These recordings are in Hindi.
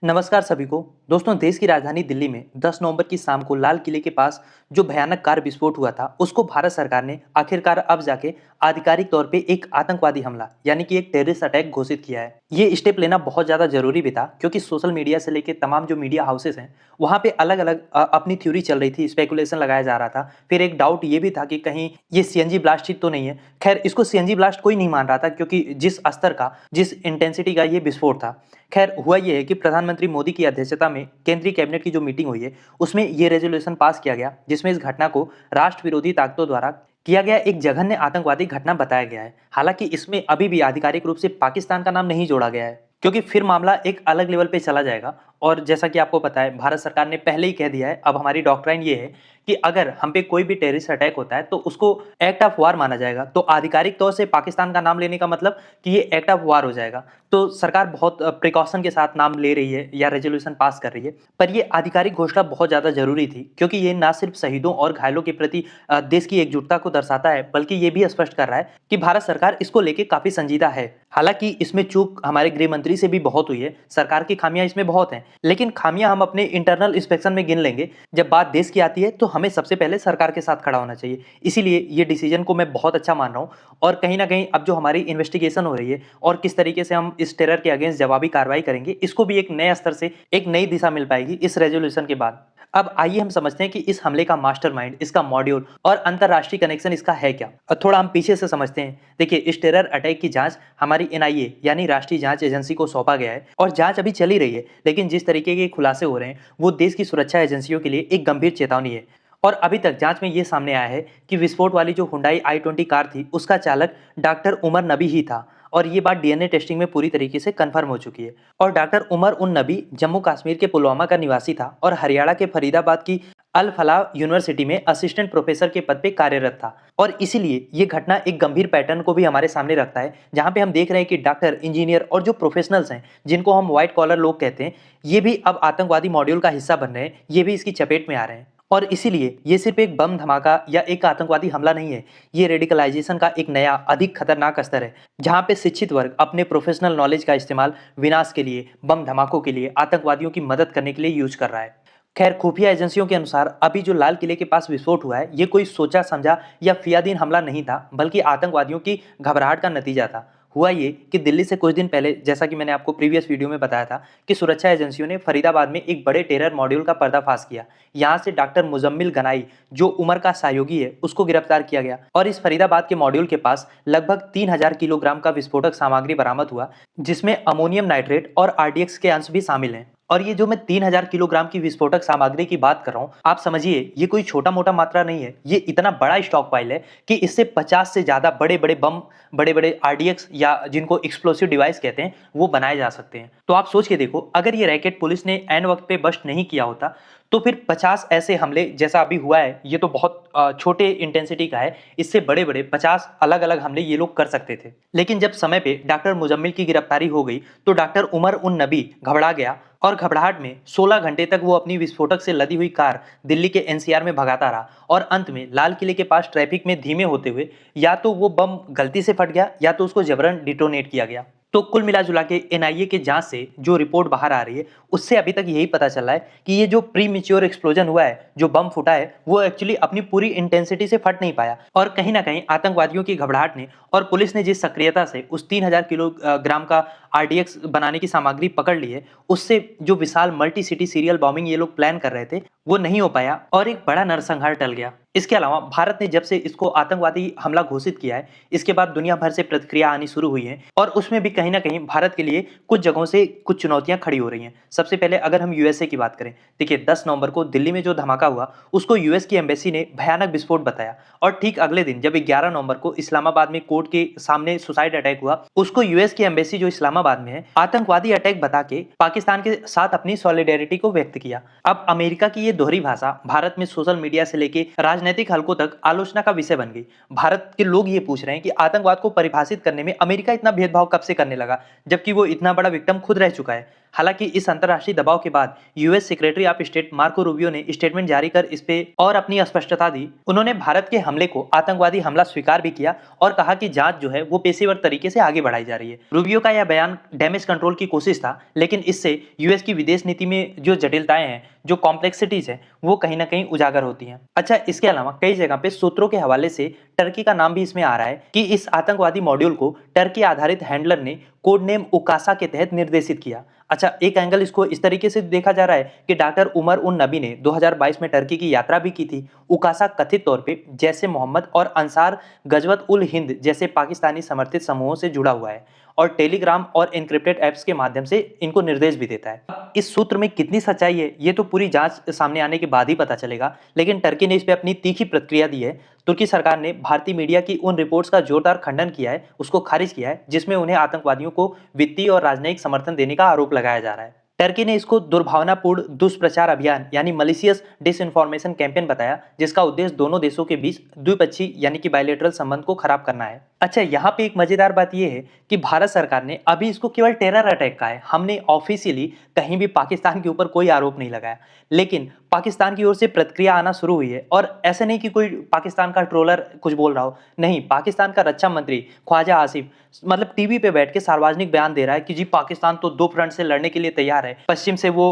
नमस्कार सभी को। दोस्तों, देश की राजधानी दिल्ली में 10 नवंबर की शाम को लाल किले के पास जो भयानक कार विस्फोट हुआ था, उसको भारत सरकार ने आखिरकार अब जाके आधिकारिक तौर पे एक आतंकवादी हमला यानी कि एक टेररिस्ट अटैक घोषित किया है। ये स्टेप लेना बहुत ज़्यादा जरूरी भी था क्योंकि सोशल मीडिया से लेके तमाम जो मीडिया हाउसेस हैं, वहाँ पे अलग-अलग अपनी थ्योरी चल रही थी, स्पेकुलेशन लगाया जा रहा था। फिर एक डाउट ये भी था कि कहीं ये सीएनजी ब्लास्ट ही तो नहीं है। खैर, इसको सीएनजी ब्लास्ट कोई नहीं मान रहा था क्योंकि जिस स्तर का, जिस इंटेंसिटी का ये विस्फोट था। खैर, हुआ ये है कि प्रधानमंत्री मोदी की अध्यक्षता में केंद्रीय कैबिनेट की जो मीटिंग हुई है, उसमें ये रेजोल्यूशन पास किया गया जिसमें इस घटना को राष्ट्र विरोधी ताकतों द्वारा किया गया एक जघन्य आतंकवादी घटना बताया गया है। हालांकि इसमें अभी भी आधिकारिक रूप से पाकिस्तान का नाम नहीं जोड़ा गया है क्योंकि फिर मामला एक अलग लेवल पे चला जाएगा। और जैसा कि आपको पता है, भारत सरकार ने पहले ही कह दिया है, अब हमारी डॉक्ट्राइन ये है कि अगर हम पे कोई भी टेररिस्ट अटैक होता है तो उसको एक्ट ऑफ वार माना जाएगा। तो आधिकारिक तौर से पाकिस्तान का नाम लेने का मतलब कि ये एक्ट ऑफ वार हो जाएगा। तो सरकार बहुत प्रिकॉशन के साथ नाम ले रही है या रेजोल्यूशन पास कर रही है। पर ये आधिकारिक घोषणा बहुत ज़्यादा जरूरी थी क्योंकि ये ना सिर्फ शहीदों और घायलों के प्रति देश की एकजुटता को दर्शाता है, बल्कि ये भी स्पष्ट कर रहा है कि भारत सरकार इसको लेके काफ़ी संजीदा है। हालांकि इसमें चूक हमारे गृह मंत्री से भी बहुत हुई है, सरकार की खामियां इसमें बहुत हैं, लेकिन खामियां हम अपने इंटरनल इंस्पेक्शन में गिन लेंगे। जब बात देश की आती है तो हमें सबसे पहले सरकार के साथ खड़ा होना चाहिए। इसीलिए ये डिसीजन को मैं बहुत अच्छा मान रहा हूँ। और कहीं ना कहीं अब जो हमारी इन्वेस्टिगेशन हो रही है और किस तरीके से हम इस टेरर के अगेंस्ट जवाबी कार्रवाई करेंगे, इसको भी एक नए स्तर से एक नई दिशा मिल पाएगी इस रेजोल्यूशन के बाद। अब आइए हम समझते हैं कि इस हमले का मास्टरमाइंड, इसका मॉड्यूल और अंतर्राष्ट्रीय कनेक्शन इसका है क्या। और थोड़ा हम पीछे से समझते हैं। देखिए, इस टेरर अटैक की जांच हमारी एनआईए यानी राष्ट्रीय जांच एजेंसी को सौंपा गया है और जांच अभी चली रही है। लेकिन जिस तरीके के खुलासे हो रहे हैं, वो देश की सुरक्षा एजेंसियों के लिए एक गंभीर चेतावनी है। और अभी तक जांच में ये सामने आया है कि विस्फोट वाली जो हुंडई i20 कार थी, उसका चालक डॉक्टर उमर नबी ही था। और ये बात डीएनए टेस्टिंग में पूरी तरीके से कंफर्म हो चुकी है। और डॉक्टर उमर उन नबी जम्मू कश्मीर के पुलवामा का निवासी था और हरियाणा के फरीदाबाद की अल फलाह यूनिवर्सिटी में असिस्टेंट प्रोफेसर के पद पे कार्यरत था। और इसीलिए ये घटना एक गंभीर पैटर्न को भी हमारे सामने रखता है, जहां पे हम देख रहे हैं कि डॉक्टर, इंजीनियर और जो प्रोफेशनल्स हैं, जिनको हम व्हाइट कॉलर लोग कहते हैं, ये भी अब आतंकवादी मॉड्यूल का हिस्सा बन रहे हैं, ये भी इसकी चपेट में आ रहे हैं। और इसीलिए ये सिर्फ एक बम धमाका या एक आतंकवादी हमला नहीं है, ये रेडिकलाइजेशन का एक नया अधिक खतरनाक स्तर है, जहां पे शिक्षित वर्ग अपने प्रोफेशनल नॉलेज का इस्तेमाल विनाश के लिए, बम धमाकों के लिए, आतंकवादियों की मदद करने के लिए यूज कर रहा है। खैर, खुफिया एजेंसियों के अनुसार अभी जो लाल किले के पास विस्फोट हुआ है, ये कोई सोचा समझा या फियादीन हमला नहीं था, बल्कि आतंकवादियों की घबराहट का नतीजा था। हुआ ये कि दिल्ली से कुछ दिन पहले, जैसा कि मैंने आपको प्रीवियस वीडियो में बताया था, कि सुरक्षा एजेंसियों ने फरीदाबाद में एक बड़े टेरर मॉड्यूल का पर्दाफाश किया। यहाँ से डॉक्टर मुजम्मिल गनाई, जो उमर का सहयोगी है, उसको गिरफ्तार किया गया। और इस फरीदाबाद के मॉड्यूल के पास लगभग 3000 किलोग्राम का विस्फोटक सामग्री बरामद हुआ, जिसमें अमोनियम नाइट्रेट और आरडीएक्स के अंश भी शामिल हैं। और ये जो मैं 3000 किलोग्राम की विस्फोटक सामग्री की बात कर रहा हूँ, आप समझिए ये कोई छोटा मोटा मात्रा नहीं है। ये इतना बड़ा स्टॉक पाइल है कि इससे 50 से ज़्यादा बड़े बड़े बम, बड़े बड़े आरडीएक्स या जिनको एक्सप्लोसिव डिवाइस कहते हैं, वो बनाए जा सकते हैं। तो आप सोच के देखो, अगर ये रैकेट पुलिस ने ऐन वक्त पे बस्ट नहीं किया होता तो फिर 50 ऐसे हमले जैसा अभी हुआ है, ये तो बहुत छोटे इंटेंसिटी का है, इससे बड़े बड़े 50 अलग अलग हमले ये लोग कर सकते थे। लेकिन जब समय पे डॉक्टर मुजम्मिल की गिरफ्तारी हो गई तो डॉक्टर उमर उन नबी घबरा गया और घबराहट में 16 घंटे तक वो अपनी विस्फोटक से लदी हुई कार दिल्ली के एनसीआर में भगाता रहा। और अंत में लाल किले के पास ट्रैफिक में धीमे होते हुए या तो वो बम गलती से फट गया या तो उसको जबरन डिटोनेट किया गया। तो कुल मिला जुला के एनआईए के जांच से जो रिपोर्ट बाहर आ रही है, उससे अभी तक यही पता चला है कि ये जो प्री मैच्योर एक्सप्लोजन हुआ है, जो बम फूटा है, वो एक्चुअली अपनी पूरी इंटेंसिटी से फट नहीं पाया। और कहीं ना कहीं आतंकवादियों की घबराहट ने और पुलिस ने जिस सक्रियता से उस 3000 किलोग्राम का आरडीएक्स बनाने की सामग्री पकड़ ली है, उससे जो विशाल मल्टी सिटी सीरियल बॉम्बिंग ये लोग प्लान कर रहे थे, वो नहीं हो पाया और एक बड़ा नरसंहार टल गया। इसके अलावा भारत ने जब से इसको आतंकवादी हमला घोषित किया है, इसके बाद दुनिया भर से प्रतिक्रिया आनी शुरू हुई है और उसमें भी कहीं ना कहीं भारत के लिए कुछ जगहों से कुछ चुनौतियां खड़ी हो रही हैं। सबसे पहले अगर हम यूएसए की बात करें, देखिए 10 नवंबर को दिल्ली में जो धमाका हुआ, उसको यूएस की एम्बेसी ने भयानक विस्फोट बताया। और ठीक अगले दिन जब 11 नवंबर को इस्लामाबाद में कोर्ट के सामने सुसाइड अटैक हुआ, उसको यूएस की एम्बेसी जो इस्लामाबाद में है, आतंकवादी अटैक बता के पाकिस्तान के साथ अपनी सॉलिडेरिटी को व्यक्त किया। अब अमेरिका की ये दोहरी भाषा भारत में सोशल मीडिया से लेके राजनीतिक हलकों तक आलोचना का विषय बन गई। भारत के लोग ये पूछ रहे हैं कि आतंकवाद को परिभाषित करने में अमेरिका इतना भेदभाव कब से करने लगा, जबकि वो इतना बड़ा विक्टिम खुद रह चुका है। हालांकि इस अंतर्राष्ट्रीय दबाव के बाद US secretary of state Marco Rubio ने स्टेटमेंट जारी कर इस पे और अपनी स्पष्टता दी। उन्होंने भारत के हमले को आतंकवादी हमला स्वीकार भी किया और कहा कि जांच जो है वो पेशेवर तरीके से आगे बढ़ाई जा रही है। रूबियो का यह बयान डैमेज कंट्रोल की कोशिश था, लेकिन इससे यूएस की विदेश नीति में जो जटिलताएं हैं, जो कॉम्प्लेक्सिटीज है, वो कहीं ना कहीं उजागर होती हैं। अच्छा, इसके अलावा कई जगह पे सूत्रों के हवाले से टर्की का नाम भी इसमें आ रहा है कि इस आतंकवादी मॉड्यूल को टर्की आधारित हैंडलर ने कोड नेम उकासा के तहत निर्देशित किया। अच्छा, एक एंगल इसको इस तरीके से देखा जा रहा है कि डॉक्टर उमर उन नबी ने 2022 में टर्की की यात्रा भी की थी। उकासा कथित तौर पे जैसे मोहम्मद और अंसार गजवत उल हिंद जैसे पाकिस्तानी समर्थित समूहों से जुड़ा हुआ है और टेलीग्राम और एन्क्रिप्टेड ऐप्स के माध्यम से इनको निर्देश भी देता है। इस सूत्र में कितनी सच्चाई है ये तो पूरी जांच सामने आने के बाद ही पता चलेगा, लेकिन टर्की ने इस पे अपनी तीखी प्रतिक्रिया दी है। तुर्की सरकार ने भारतीय मीडिया की उन रिपोर्ट्स का जोरदार खंडन किया है, उसको खारिज किया है, जिसमें उन्हें आतंकवादियों को वित्तीय और राजनयिक समर्थन देने का आरोप लगाया जा रहा है। टर्की ने इसको दुर्भावनापूर्ण दुष्प्रचार अभियान यानी मलिशियस डिसइंफॉर्मेशन कैंपेन बताया, जिसका उद्देश्य दोनों देशों के बीच द्विपक्षीय यानी कि बायलैटरल संबंध को खराब करना है। अच्छा, यहाँ पे एक मजेदार बात यह है कि भारत सरकार ने अभी इसको केवल टेरर अटैक कहा है। हमने ऑफिशियली कहीं भी पाकिस्तान के ऊपर कोई आरोप नहीं लगाया, लेकिन पाकिस्तान की ओर से प्रतिक्रिया आना शुरू हुई है। और ऐसे नहीं कि कोई पाकिस्तान का ट्रोलर कुछ बोल रहा हो, नहीं, पाकिस्तान का रक्षा मंत्री ख्वाजा आसिफ मतलब टीवी पे बैठ के सार्वजनिक बयान दे रहा है कि जी पाकिस्तान तो दो फ्रंट से लड़ने के लिए तैयार है। पश्चिम से वो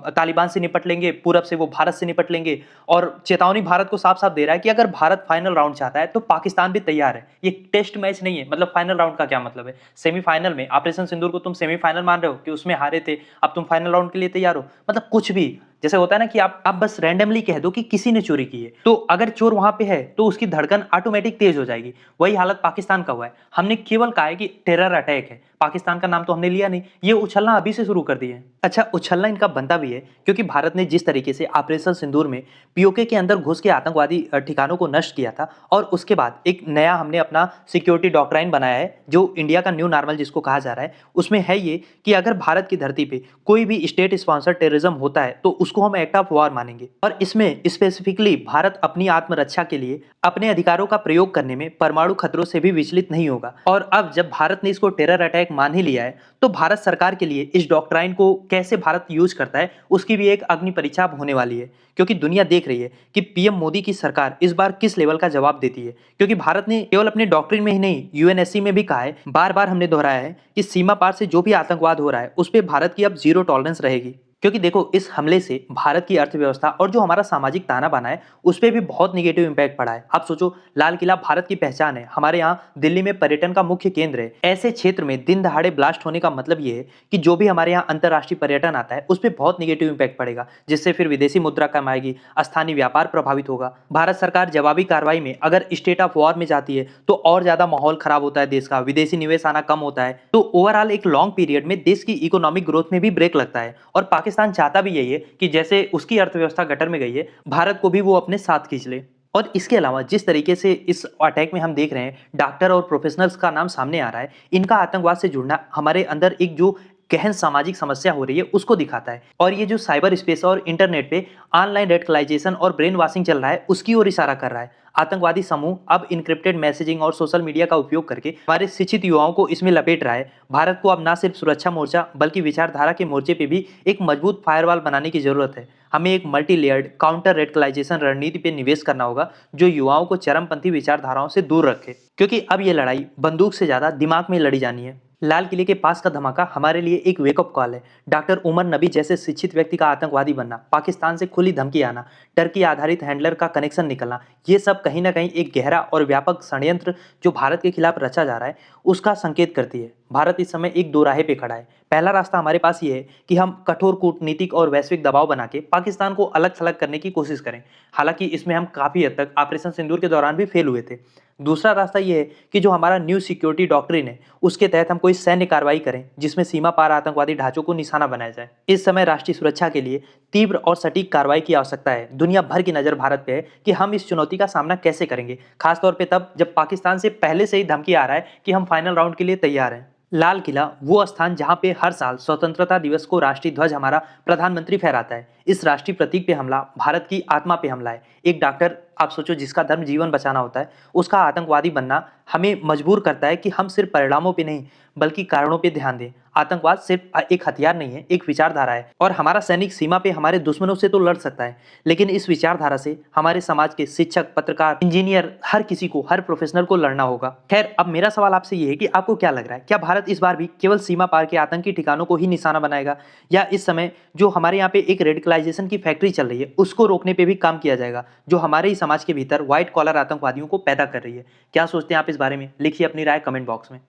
तालिबान से निपट लेंगे, पूरब से वो भारत से निपट लेंगे, और चेतावनी भारत को साफ साफ दे रहा है कि अगर भारत फाइनल राउंड चाहता है तो पाकिस्तान भी तैयार है। ये टेस्ट मैच नहीं है, मतलब फाइनल राउंड का क्या मतलब है? सेमीफाइनल में ऑपरेशन सिंदूर को तुम सेमीफाइनल मान रहे हो कि उसमें हारे थे, अब तुम फाइनल राउंड के लिए तैयार हो? मतलब कुछ भी, जैसे होता है ना कि आप बस रैंडमली कह दो कि किसी ने चोरी की है, तो अगर चोर वहां पे है तो उसकी धड़कन ऑटोमेटिक तेज हो जाएगी। वही हालत पाकिस्तान का हुआ है। हमने केवल कहा है कि टेरर अटैक है, पाकिस्तान का नाम तो हमने लिया नहीं। ये उछलना अभी से शुरू कर दिए हैं। अच्छा, उछलना इनका बनता भी है क्योंकि भारत ने जिस तरीके से ऑपरेशन सिंदूर में पीओके के अंदर घुस के आतंकवादी ठिकानों को नष्ट किया था, और उसके बाद एक नया हमने अपना सिक्योरिटी डॉक्ट्राइन बनाया है जो इंडिया का न्यू नॉर्मल जिसको कहा जा रहा है। उसमें है ये कि अगर भारत की धरती पे कोई भी स्टेट स्पॉन्सर टेररिज्म होता है तो उसको हम एक्ट ऑफ वॉर मानेंगे। और इसमें स्पेसिफिकली भारत अपनी आत्मरक्षा के लिए अपने अधिकारों का प्रयोग करने में परमाणु खतरों से भी विचलित नहीं होगा। और अब जब भारत ने इसको टेरर अटैक मान ही लिया है तो भारत सरकार के लिए इस डॉक्ट्राइन को कैसे भारत यूज करता है उसकी भी एक अग्नि परीक्षा अब होने वाली है, क्योंकि दुनिया देख रही है कि पीएम मोदी की सरकार इस बार किस लेवल का जवाब देती है। क्योंकि भारत ने केवल अपने डॉक्ट्रिन में ही नहीं, यूएनएससी में भी कहा है, बार बार हमने दोहराया है कि सीमा पार से जो भी आतंकवाद हो रहा है उस पर भारत की अब जीरो टॉलरेंस रहेगी। क्योंकि देखो, इस हमले से भारत की अर्थव्यवस्था और जो हमारा सामाजिक ताना बाना है उस पर भी बहुत निगेटिव इंपैक्ट पड़ा है। आप सोचो, लाल किला भारत की पहचान है, हमारे यहाँ दिल्ली में पर्यटन का मुख्य केंद्र है। ऐसे क्षेत्र में दिन दहाड़े ब्लास्ट होने का मतलब ये है कि जो भी हमारे यहाँ अंतर्राष्ट्रीय पर्यटन आता है उस पर बहुत निगेटिव इंपैक्ट पड़ेगा, जिससे फिर विदेशी मुद्रा कम आएगी, स्थानीय व्यापार प्रभावित होगा। भारत सरकार जवाबी कार्रवाई में अगर स्टेट ऑफ वॉर में जाती है तो और ज्यादा माहौल खराब होता है देश का, विदेशी निवेश आना कम होता है, तो ओवरऑल एक लॉन्ग पीरियड में देश की इकोनॉमिक ग्रोथ में भी ब्रेक लगता है। और पाकिस्तान चाहता भी यही है कि जैसे उसकी अर्थव्यवस्था गटर में गई है, भारत को भी वो अपने साथ खींच ले। और इसके अलावा जिस तरीके से इस अटैक में हम देख रहे हैं डॉक्टर और प्रोफेशनल्स का नाम सामने आ रहा है, इनका आतंकवाद से जुड़ना हमारे अंदर एक जो गहन सामाजिक समस्या हो रही है उसको दिखाता है। और ये जो साइबर स्पेस और इंटरनेट पे ऑनलाइन रेडिकलाइजेशन और ब्रेन वॉशिंग चल रहा है उसकी ओर इशारा कर रहा है। आतंकवादी समूह अब इनक्रिप्टेड मैसेजिंग और सोशल मीडिया का उपयोग करके हमारे शिक्षित युवाओं को इसमें लपेट रहा है। भारत को अब न सिर्फ सुरक्षा मोर्चा बल्कि विचारधारा के मोर्चे पे भी एक मजबूत फायरवॉल बनाने की जरूरत है। हमें एक मल्टी लेयर्ड काउंटर रेडिकलाइजेशन रणनीति पे निवेश करना होगा जो युवाओं को चरमपंथी विचारधाराओं से दूर रखे, क्योंकि अब ये लड़ाई बंदूक से ज्यादा दिमाग में लड़ी जानी है। लाल किले के पास का धमाका हमारे लिए एक वेकअप कॉल है। डॉक्टर उमर नबी जैसे शिक्षित व्यक्ति का आतंकवादी बनना, पाकिस्तान से खुली धमकी आना, टर्की आधारित हैंडलर का कनेक्शन निकलना, ये सब कहीं ना कहीं एक गहरा और व्यापक षड्यंत्र जो भारत के खिलाफ रचा जा रहा है उसका संकेत करती है। भारत इस समय एक दो राहे पे खड़ा है। पहला रास्ता हमारे पास ये है कि हम कठोर कूटनीतिक और वैश्विक दबाव बना के पाकिस्तान को अलग थलग करने की कोशिश करें। हालांकि इसमें हम काफी हद तक ऑपरेशन सिंदूर के दौरान भी फेल हुए थे। दूसरा रास्ता ये है कि जो हमारा न्यू सिक्योरिटी डॉक्ट्रिन है उसके तहत हम कोई सैन्य कार्रवाई करें जिसमें सीमा पार आतंकवादी ढांचों को निशाना बनाया जाए। इस समय राष्ट्रीय सुरक्षा के लिए तीव्र और सटीक कार्रवाई की आवश्यकता है। दुनिया भर की नजर भारत पे है कि हम इस चुनौती का सामना कैसे करेंगे, खासतौर पे तब जब पाकिस्तान से पहले से ही धमकी आ रहा है कि हम फाइनल राउंड के लिए तैयार हैं। लाल किला वो स्थान जहां पे हर साल स्वतंत्रता दिवस को राष्ट्रीय ध्वज हमारा प्रधानमंत्री फहराता है। इस राष्ट्रीय प्रतीक पे हमला भारत की आत्मा पे हमला है। एक डॉक्टर, आप सोचो, जिसका धर्म जीवन बचाना होता है, उसका आतंकवादी बनना हमें मजबूर करता है कि हम सिर्फ परिणामों पे नहीं बल्कि कारणों पे ध्यान दें। आतंकवाद सिर्फ एक हथियार नहीं है, एक विचारधारा है और हमारा सैनिक सीमा पे हमारे दुश्मनों से तो लड़ सकता है, लेकिन इस विचारधारा से हमारे समाज के शिक्षक, पत्रकार, इंजीनियर, हर किसी को, हर प्रोफेशनल को लड़ना होगा। खैर, अब मेरा सवाल आपसे ये है कि आपको क्या लग रहा है, क्या भारत इस बार भी केवल सीमा पार के आतंकी ठिकानों को ही निशाना बनाएगा, या इस समय जो हमारे यहाँ पे एक रेडिकलाइजेशन की फैक्ट्री चल रही है उसको रोकने पे भी काम किया जाएगा, जो हमारे ही समाज के भीतर व्हाइट कॉलर आतंकवादियों को पैदा कर रही है? क्या सोचते हैं आप इस बारे में? लिखिए अपनी राय कमेंट बॉक्स में।